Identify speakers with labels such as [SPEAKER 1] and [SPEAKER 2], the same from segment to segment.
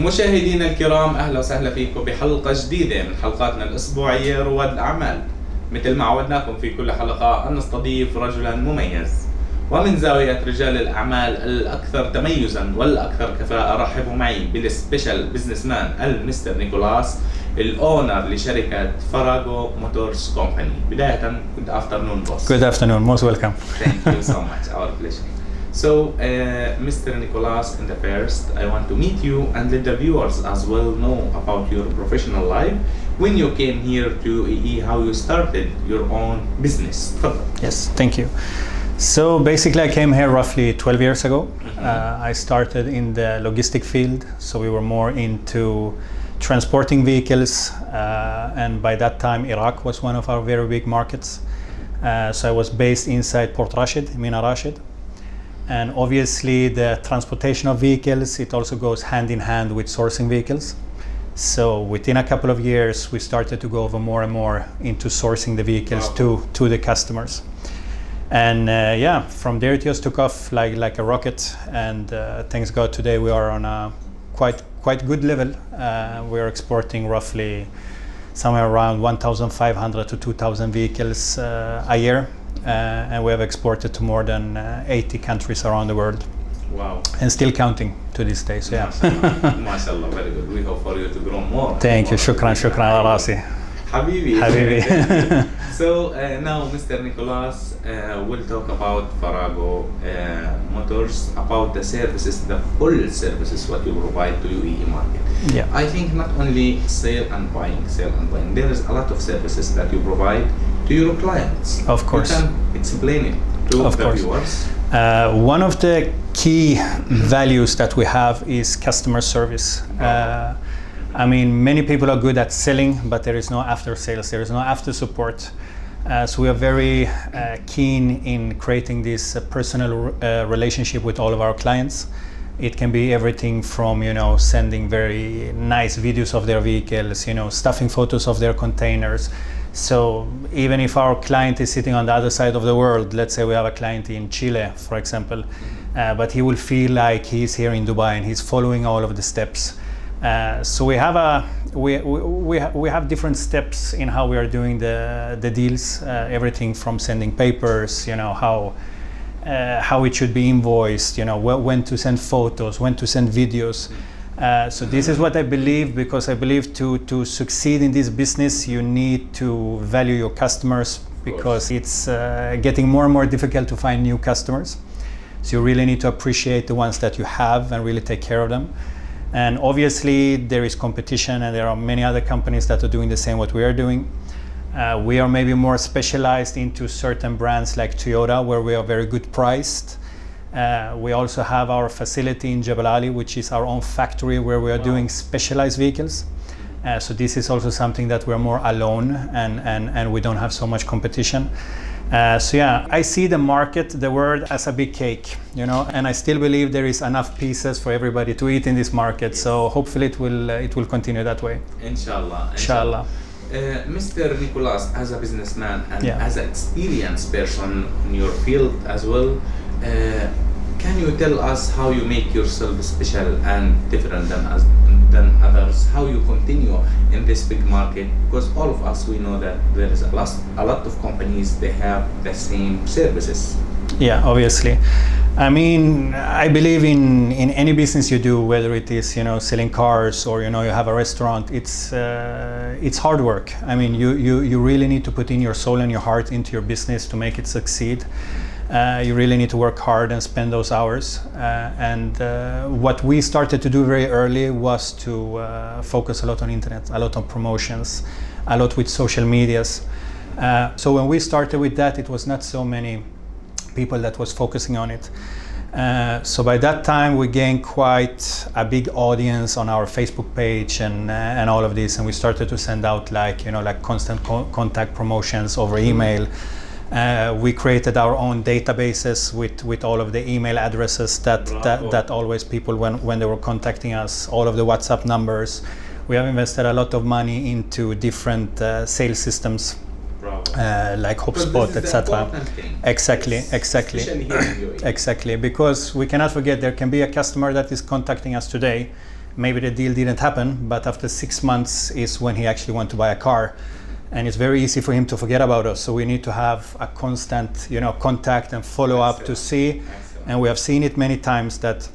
[SPEAKER 1] مشاهدينا الكرام، أهلا وسهلا فيكم بحلقة جديدة من حلقاتنا الأسبوعية رواد الأعمال. مثل ما عودناكم في كل حلقة أن نستضيف رجلا مميز، ومن زاوية رجال الأعمال الأكثر تميزا والأكثر كفاءة رحبوا معي بالسبيشال بزنس مان المستر نيكولاس، الأونر لشركة فاراغو موتورز كومباني. بداية good afternoon boss.
[SPEAKER 2] Good afternoon, most welcome.
[SPEAKER 1] Thank you so much, our pleasure. So, Mr. Nicholas, in the first, I want to meet you and let the viewers as well know about your professional life. When you came here to UAE, how you started your own business.
[SPEAKER 2] Yes, thank you. So basically I came here roughly 12 years ago. I started in the logistic field, so we were more into transporting vehicles, and by that time Iraq was one of our very big markets. So I was based inside Port Rashid, Mina Rashid. And obviously the transportation of vehicles, it also goes hand in hand with sourcing vehicles. So within a couple of years, we started to go over more and more into sourcing the vehicles to the customers. And from there it just took off like a rocket. And thanks God, today we are on a quite good level. We are exporting roughly somewhere around 1,500 to 2,000 vehicles a year. And we have exported to more than 80 countries around the world.
[SPEAKER 1] Wow.
[SPEAKER 2] And still counting to this day, so yeah.
[SPEAKER 1] MashaAllah, very good. We hope for you to grow more.
[SPEAKER 2] Thank you, shukran ala rasi.
[SPEAKER 1] Habibi. So now Mr. Nicholas will talk about Farago Motors, about the services, the full services what you provide to UAE market.
[SPEAKER 2] Yeah.
[SPEAKER 1] I think not only sale and buying. There is a lot of services that you provide to your clients.
[SPEAKER 2] Of course.
[SPEAKER 1] You can explain it to the viewers.
[SPEAKER 2] One of the key values that we have is customer service. I mean, many people are good at selling, but there is no after sales, there is no after support. So we are very keen in creating this personal relationship with all of our clients. It can be everything from, sending very nice videos of their vehicles, stuffing photos of their containers. So even if our client is sitting on the other side of the world, let's say we have a client in Chile, for example, but he will feel like he's here in Dubai and he's following all of the steps. So we have different steps in how we are doing the deals. Everything from sending papers, how it should be invoiced, when to send photos, when to send videos. So this is what I believe, because I believe to succeed in this business, you need to value your customers, because it's getting more and more difficult to find new customers. So you really need to appreciate the ones that you have and really take care of them. And obviously there is competition, and there are many other companies that are doing the same what we are doing. We are maybe more specialized into certain brands like Toyota, where we are very good priced. We also have our facility in Jebel Ali, which is our own factory where we are doing specialized vehicles. So this is also something that we're more alone, and we don't have so much competition. I see the market, the world, as a big cake, and I still believe there is enough pieces for everybody to eat in this market. So hopefully it will continue that way. Inshallah.
[SPEAKER 1] Mr. Nicholas, as a businessman and as an experienced person in your field as well, can you tell us how you make yourself special and different than others? How you continue in this big market? Because all of us, we know that there is a lot of companies, they have the same services.
[SPEAKER 2] Yeah, obviously. I mean, I believe in any business you do, whether it is selling cars or you have a restaurant. It's hard work. I mean, you really need to put in your soul and your heart into your business to make it succeed. You really need to work hard and spend those hours. And what we started to do very early was to focus a lot on internet, a lot on promotions, a lot with social medias. So when we started with that, it was not so many people that was focusing on it. So by that time, we gained quite a big audience on our Facebook page and all of this, and we started to send out like constant contact promotions over email. We created our own databases with all of the email addresses that always people when they were contacting us, all of the WhatsApp numbers. We have invested a lot of money into different sales systems. Like HubSpot, etc. Exactly. Because we cannot forget, there can be a customer that is contacting us today, maybe the deal didn't happen, but after 6 months is when he actually wants to buy a car. And it's very easy for him to forget about us. So we need to have a constant, contact and follow up to see. And we have seen it many times that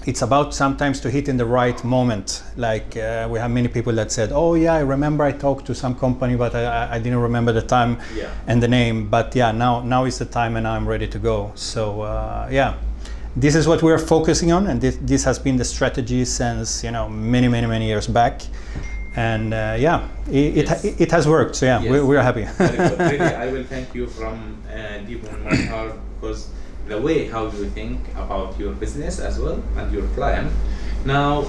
[SPEAKER 2] it's about sometimes to hit in the right moment. Like we have many people that said, oh yeah, I remember I talked to some company, but I didn't remember the time and the name. But yeah, now is the time and now I'm ready to go. So this is what we're focusing on. And this has been the strategy since, many years back. And it has worked. So we're happy.
[SPEAKER 1] Very good. Really, I will thank you from deep in my heart, because the way how you think about your business as well and your client. Now,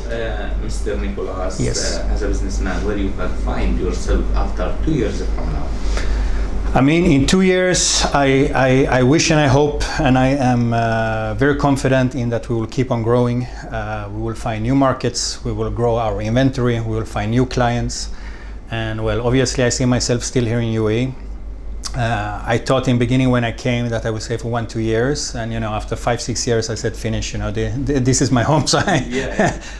[SPEAKER 1] Mr. Nicholas, as a businessman, where you can find yourself after 2 years from now?
[SPEAKER 2] I mean, in 2 years, I wish and I hope, and I am very confident in that we will keep on growing. We will find new markets, we will grow our inventory, we will find new clients. And well, obviously I see myself still here in UAE. I thought in the beginning when I came that I would stay for 1-2 years, and after 5-6 years I said finish. This is my home, so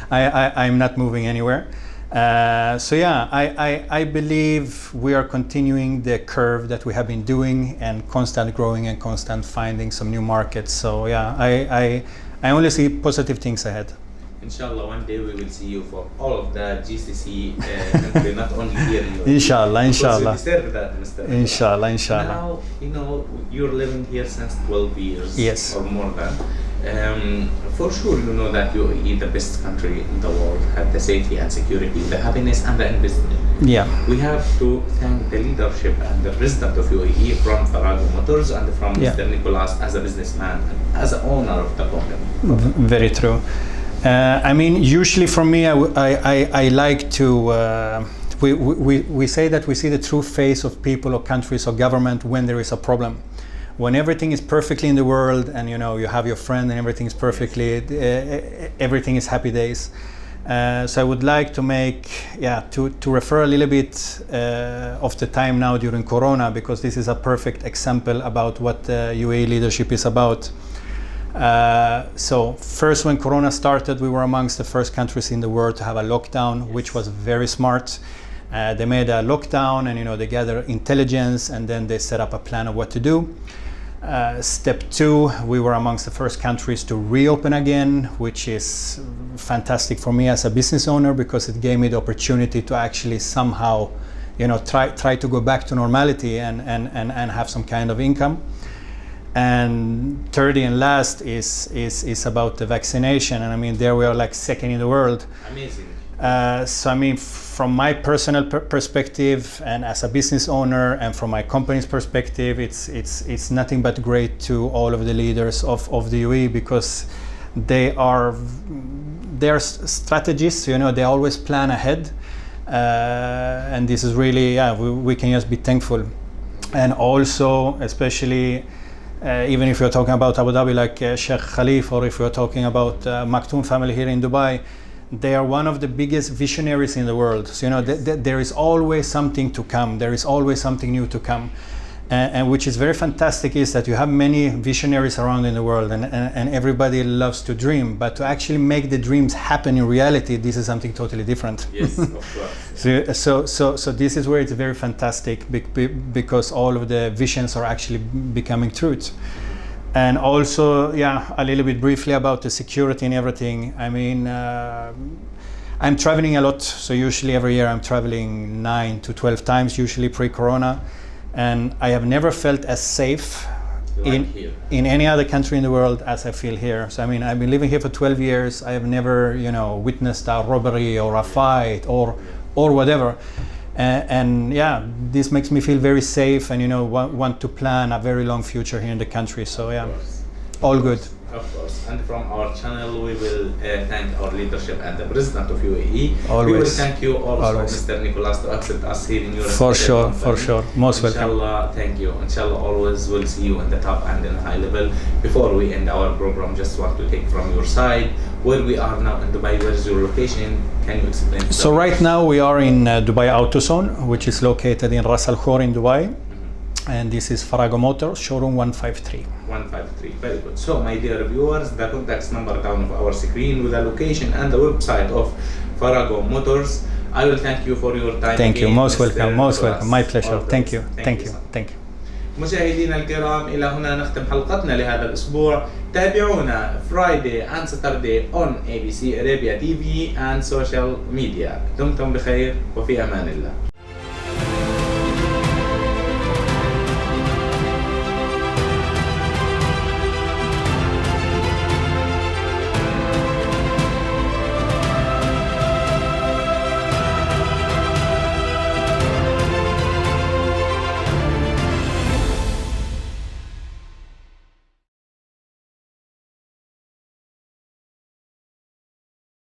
[SPEAKER 2] I'm not moving anywhere. I believe we are continuing the curve that we have been doing, and constant growing and constant finding some new markets. So I only see positive things ahead.
[SPEAKER 1] Inshallah, one day we will see you for all of the GCC country, not only here in Europe.
[SPEAKER 2] Inshallah.
[SPEAKER 1] You deserve that, Mr.
[SPEAKER 2] Inshallah.
[SPEAKER 1] Now, you're living here since 12 years or more than. For sure, you know that UAE, the best country in the world, have the safety and security, the happiness and the investment. We have to thank the leadership and the president of UAE from Farago Motors and from Mr. Nicholas as a businessman and as an owner of the company.
[SPEAKER 2] Very true. Usually for me, I like to, we say that we see the true face of people or countries or government when there is a problem. When everything is perfectly in the world and you have your friend and everything is perfectly, everything is happy days. So I would like to to refer a little bit of the time now during Corona, because this is a perfect example about what the UAE leadership is about. So first, when Corona started, we were amongst the first countries in the world to have a lockdown, which was very smart. They made a lockdown and they gather intelligence and then they set up a plan of what to do. Step 2, we were amongst the first countries to reopen again, which is fantastic for me as a business owner, because it gave me the opportunity to actually somehow try to go back to normality and have some kind of income. And third and last is about the vaccination, and there we are like second in the world.
[SPEAKER 1] Amazing.
[SPEAKER 2] So from my personal perspective and as a business owner, and from my company's perspective, it's nothing but great to all of the leaders of the UAE, because they are strategists. They always plan ahead, and this is really we can just be thankful. And also, especially even if you're talking about Abu Dhabi, like Sheikh Khalif, or if you're talking about Maktoum family here in Dubai, they are one of the biggest visionaries in the world. So there is always something to come. There is always something new to come, and which is very fantastic is that you have many visionaries around in the world, and everybody loves to dream, but to actually make the dreams happen in reality, this is something totally different.
[SPEAKER 1] Yes, of course.
[SPEAKER 2] So this is where it's very fantastic, because all of the visions are actually becoming truth. And also, a little bit briefly about the security and everything. I'm traveling a lot, so usually every year I'm traveling 9 to 12 times, usually pre-Corona, and I have never felt as safe in any other country in the world as I feel here. So I've been living here for 12 years. I have never, witnessed a robbery or a fight or whatever. This makes me feel very safe, and want to plan a very long future here in the country. So all good.
[SPEAKER 1] Of course, and from our channel we will thank our leadership and the president of UAE.
[SPEAKER 2] Always.
[SPEAKER 1] We will thank you also, Mr. Nicholas, to accept us here in your
[SPEAKER 2] For sure. Most welcome.
[SPEAKER 1] Inshallah, thank you. Inshallah, always we'll see you in the top and in high level. Before we end our program, just want to take from your side where we are now in Dubai. Where is your location? Can you explain?
[SPEAKER 2] So right now we are in Dubai Auto Zone, which is located in Ras Al Khor in Dubai. And this is Farago Motors, showroom 153.
[SPEAKER 1] 153, very good. So my dear viewers, the contact number down of our screen with the location and the website of Farago Motors. I will thank you for your time.
[SPEAKER 2] Thank you, most welcome, most welcome. My pleasure. Thank you,
[SPEAKER 1] thank you. مشاهدينا الكرام، إلى هنا نختم حلقتنا لهذا الأسبوع. تابعونا Friday and Saturday on ABC Arabia TV and social media. دمتم بخير وفي أمان الله.